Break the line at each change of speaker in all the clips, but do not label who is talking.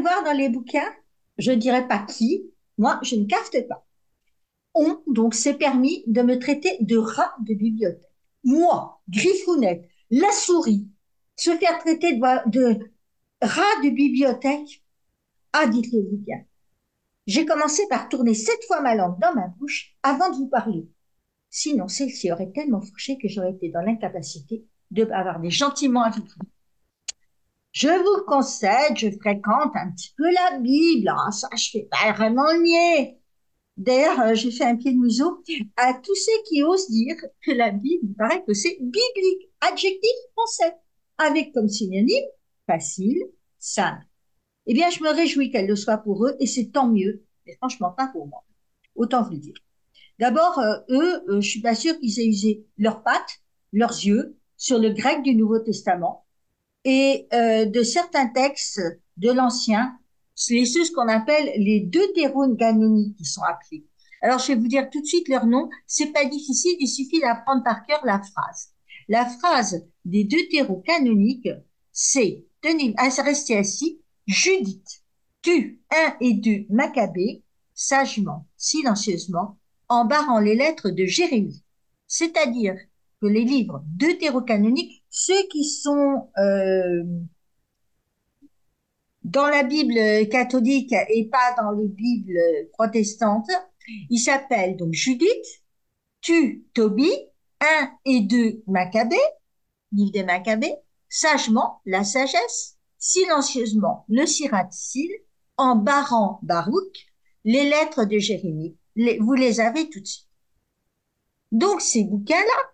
voir dans les bouquins, je ne dirais pas qui, moi, je ne cafte pas. On donc s'est permis de me traiter de rat de bibliothèque. Moi, Griffounette, la souris, se faire traiter de rat de bibliothèque. Ah, dites-le-vous bien. J'ai commencé par tourner 7 fois ma langue dans ma bouche avant de vous parler. Sinon, celle-ci aurait tellement fourché que j'aurais été dans l'incapacité de bavarder gentiment avec vous. Je vous concède, je fréquente un petit peu la Bible. Ah, ça, je fais pas vraiment le nier. D'ailleurs, j'ai fait un pied de museau à tous ceux qui osent dire que la Bible, il paraît que c'est biblique, adjectif français, avec comme synonyme facile, simple. Eh bien, je me réjouis qu'elle le soit pour eux et c'est tant mieux, mais franchement pas pour moi. Autant vous le dire. D'abord, eux, je suis pas sûre qu'ils aient usé leurs pattes, leurs yeux sur le grec du Nouveau Testament et de certains textes de l'Ancien, c'est ceux qu'on appelle les deutérocanoniques qui sont appelés. Alors, je vais vous dire tout de suite leur nom. C'est pas difficile, il suffit d'apprendre par cœur la phrase. La phrase des deutérocanoniques, c'est, tenez, restez assis, Judith tue un et deux Maccabées, sagement, silencieusement, en barrant les lettres de Jérémie. C'est-à-dire que les livres deutérocanoniques, ceux qui sont dans la Bible catholique et pas dans les Bibles protestantes, ils s'appellent donc Judith, Tu, Tobie, un et 2 Maccabées, livre des Maccabées, sagement, la sagesse, silencieusement, le Siracide, en barrant Baruch, les lettres de Jérémie. Vous les avez tout de suite. Donc, ces bouquins-là,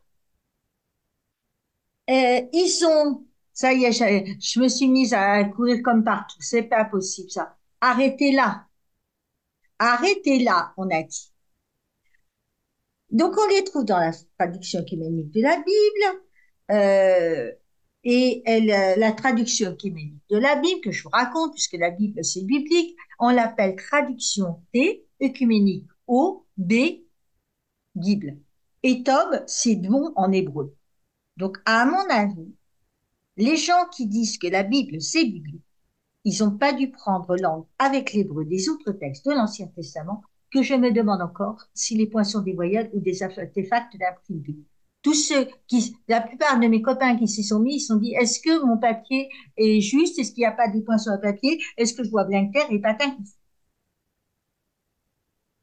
ils ont, ça y est, je me suis mise à courir comme partout. C'est pas possible, ça. Arrêtez là. Arrêtez là, on a dit. Donc, on les trouve dans la traduction œcuménique de la Bible, la traduction œcuménique de la Bible, que je vous raconte, puisque la Bible, c'est biblique, on l'appelle traduction T, œcuménique O, B, Bible. Et Tob, c'est bon en hébreu. Donc, à mon avis, les gens qui disent que la Bible, c'est biblique, ils n'ont pas dû prendre langue avec l'hébreu des autres textes de l'Ancien Testament, que je me demande encore si les points sont des voyelles ou des artefacts d'imprimerie. La plupart de mes copains qui s'y sont mis, ils se sont dit, est-ce que mon papier est juste? Est-ce qu'il n'y a pas des points sur le papier? Est-ce que je vois bien clair et patin?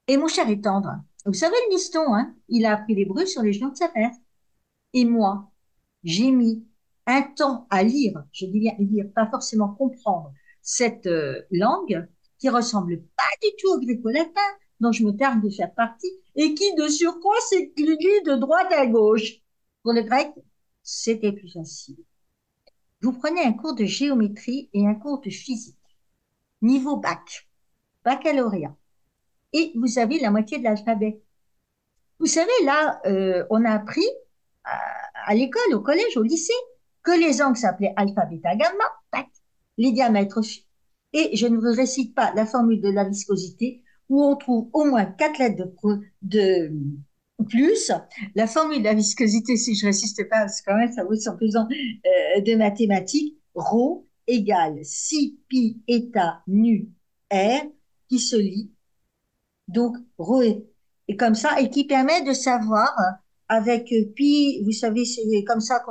Et mon cher est tendre. Vous savez le liston, hein? Il a appris l'hébreu sur les genoux de sa mère. Et moi, j'ai mis un temps à lire, je dis bien lire, pas forcément comprendre cette langue qui ressemble pas du tout au gréco-latin, dont je me targue de faire partie, et qui de surcroît s'écrit de droite à gauche. Pour le grec, c'était plus facile. Vous prenez un cours de géométrie et un cours de physique, niveau bac, baccalauréat, et vous avez la moitié de l'alphabet. Vous savez, là, on a appris à l'école, au collège, au lycée, que les angles s'appelaient alpha, bêta, gamma, tac, les diamètres phi. Et je ne vous récite pas la formule de la viscosité, où on trouve au moins 4 lettres de plus. La formule de la viscosité, si je ne résiste pas, parce que quand même, ça vaut son pesant de mathématiques, ρ égale si pi eta nu r, qui se lit donc ρ et comme ça, et qui permet de savoir avec pi, vous savez, c'est comme ça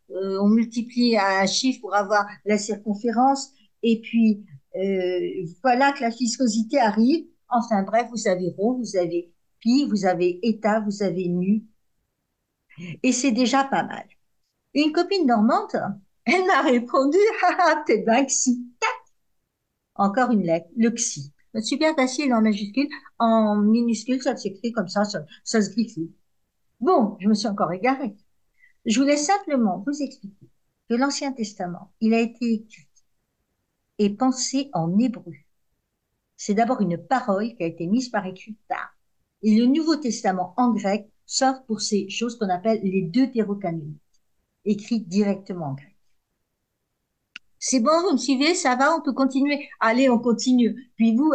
on multiplie un chiffre pour avoir la circonférence, et puis voilà que la viscosité arrive. Enfin bref, vous avez rho, vous avez pi, vous avez état, vous avez nu, et c'est déjà pas mal. Une copine normande, elle m'a répondu, ah, t'es bien xi. Encore une lettre, le xi. Super facile en majuscule, en minuscule, ça s'écrit comme ça se griffe. Bon, je me suis encore égarée. Je voulais simplement vous expliquer que l'Ancien Testament, il a été écrit et pensé en hébreu. C'est d'abord une parole qui a été mise par écrit tard. Et le Nouveau Testament en grec sort pour ces choses qu'on appelle les deutérocanoniques, écrites directement en grec. C'est bon, vous me suivez, ça va, on peut continuer. Allez, on continue. Puis vous,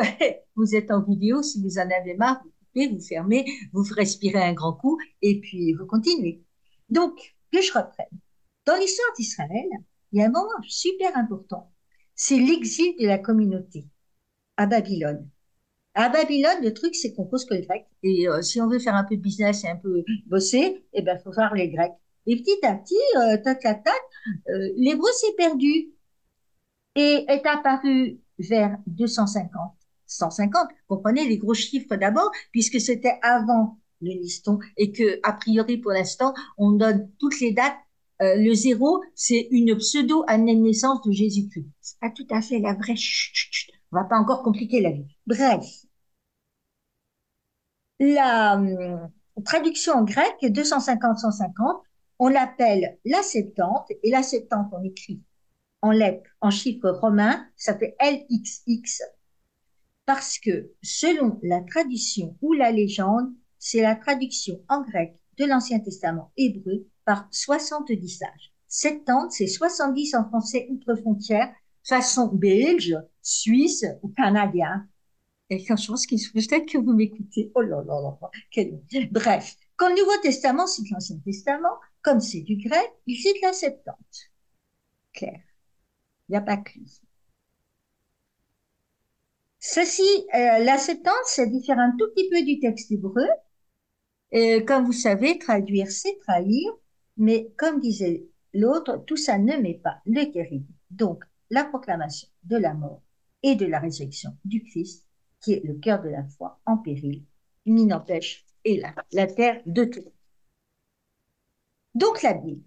vous êtes en vidéo, si vous en avez marre, vous coupez, vous fermez, vous respirez un grand coup et puis vous continuez. Donc, que je reprenne. Dans l'histoire d'Israël, il y a un moment super important. c'est l'exil de la communauté à Babylone. À Babylone, le truc, c'est qu'on pose que le grec. Et si on veut faire un peu de business et un peu bosser, eh ben, faut faire les grecs. Et petit à petit, tac, tac, tac, l'hébreu s'est perdu et est apparu vers 250, 150. Comprenez les gros chiffres d'abord, puisque c'était avant le liston et que, a priori, pour l'instant, on donne toutes les dates. Le zéro, c'est une pseudo-année de naissance de Jésus-Christ. C'est pas tout à fait la vraie. Chut, chut, chut. On va pas encore compliquer la vie. Bref, la traduction en grec, 250-150, on l'appelle la Septante, et la Septante, on écrit en lettres, en chiffres romains, ça fait LXX, parce que selon la tradition ou la légende, c'est la traduction en grec de l'Ancien Testament hébreu par 70 sages. Septante, c'est 70 en français outre-frontière, façon belge, suisse ou canadien. Et quand je pense qu'il faut peut-être que vous m'écoutez. Oh là là là, quel... Bref, quand le Nouveau Testament cite l'Ancien Testament, comme c'est du grec, il cite la Septante. Claire, il n'y a pas que lui. Ceci, la Septante, ça diffère un tout petit peu du texte hébreu. Comme vous savez, traduire, c'est trahir, mais comme disait l'autre, tout ça ne met pas le terrible. Donc, la proclamation de la mort et de la résurrection du Christ, qui est le cœur de la foi en péril, ni n'empêche, et là, la terre de tout. Donc, la Bible.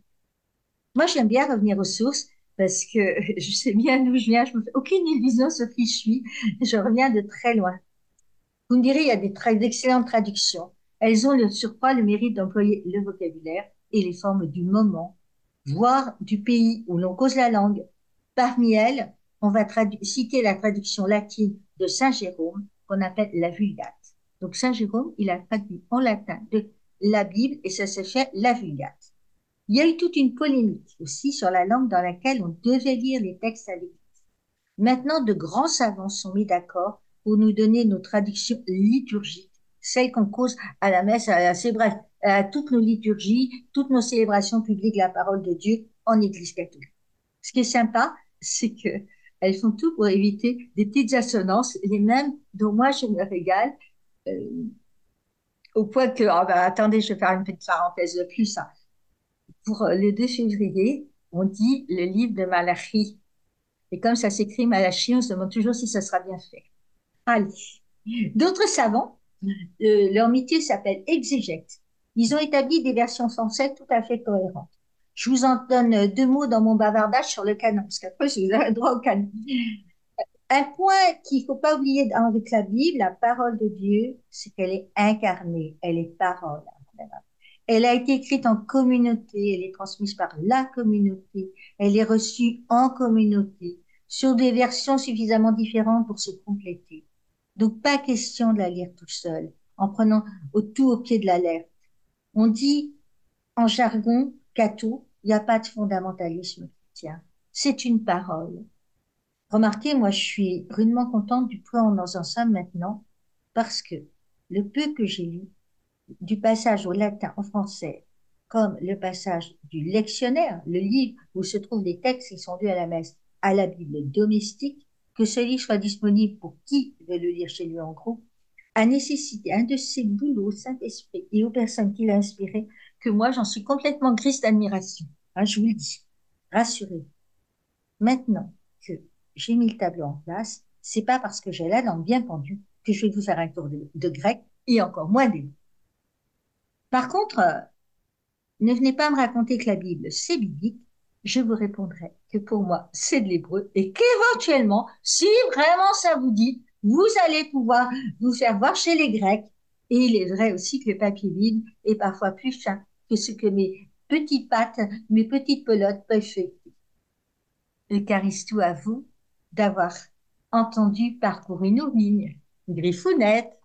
Moi, j'aime bien revenir aux sources parce que je sais bien d'où je viens, je me fais aucune illusion sur qui je suis, je reviens de très loin. Vous me direz, il y a d'excellentes traductions. Elles ont le surcroît le mérite d'employer le vocabulaire et les formes du moment, voire du pays où l'on cause la langue. Parmi elles, on va citer la traduction latine de Saint Jérôme, qu'on appelle la Vulgate. Donc Saint Jérôme, il a traduit en latin de la Bible et ça s'est fait la Vulgate. Il y a eu toute une polémique aussi sur la langue dans laquelle on devait lire les textes à l'église. Maintenant, de grands savants sont mis d'accord pour nous donner nos traductions liturgiques, celles qu'on cause à la messe, c'est bref, à toutes nos liturgies, toutes nos célébrations publiques de la parole de Dieu en Église catholique. Ce qui est sympa, c'est que elles font tout pour éviter des petites assonances, les mêmes dont moi je me régale, euh, au point que, oh ben, attendez, je vais faire une petite parenthèse de plus. Hein. Pour le 2 février, on dit le livre de Malachie. Et comme ça s'écrit Malachi, on se demande toujours si ça sera bien fait. Allez. D'autres savants, leur métier s'appelle exégète. Ils ont établi des versions françaises tout à fait cohérentes. Je vous en donne deux mots dans mon bavardage sur le canon, parce qu'après, vous avez le droit au canon. Un point qu'il ne faut pas oublier avec la Bible, la parole de Dieu, c'est qu'elle est incarnée, elle est parole. Elle a été écrite en communauté, elle est transmise par la communauté, elle est reçue en communauté, sur des versions suffisamment différentes pour se compléter. Donc, pas question de la lire tout seul, en prenant tout au pied de la lettre. On dit en jargon catho, il n'y a pas de fondamentalisme chrétien. C'est une parole. Remarquez, moi, je suis rudement contente du point où nous en sommes maintenant, parce que le peu que j'ai lu, du passage au latin en français, comme le passage du lectionnaire, le livre où se trouvent les textes qui sont lus à la messe, à la Bible domestique, que ce livre soit disponible pour qui veut le lire chez lui en groupe, a nécessité un de ces boulots au Saint-Esprit et aux personnes qui l'ont inspiré, que moi j'en suis complètement grise d'admiration. Hein, je vous le dis. Rassurez-vous. Maintenant que j'ai mis le tableau en place, c'est pas parce que j'ai la langue bien pendue que je vais vous faire un cours de grec et encore moins des mots. Par contre, ne venez pas me raconter que la Bible, c'est biblique. Je vous répondrai que pour moi, c'est de l'hébreu et qu'éventuellement, si vraiment ça vous dit, vous allez pouvoir vous faire voir chez les Grecs. Et il est vrai aussi que le papier vide est parfois plus fin que ce que mes petites pattes, mes petites pelotes peuvent faire. Eucharistou à vous d'avoir entendu parcourir nos lignes. Griffounette.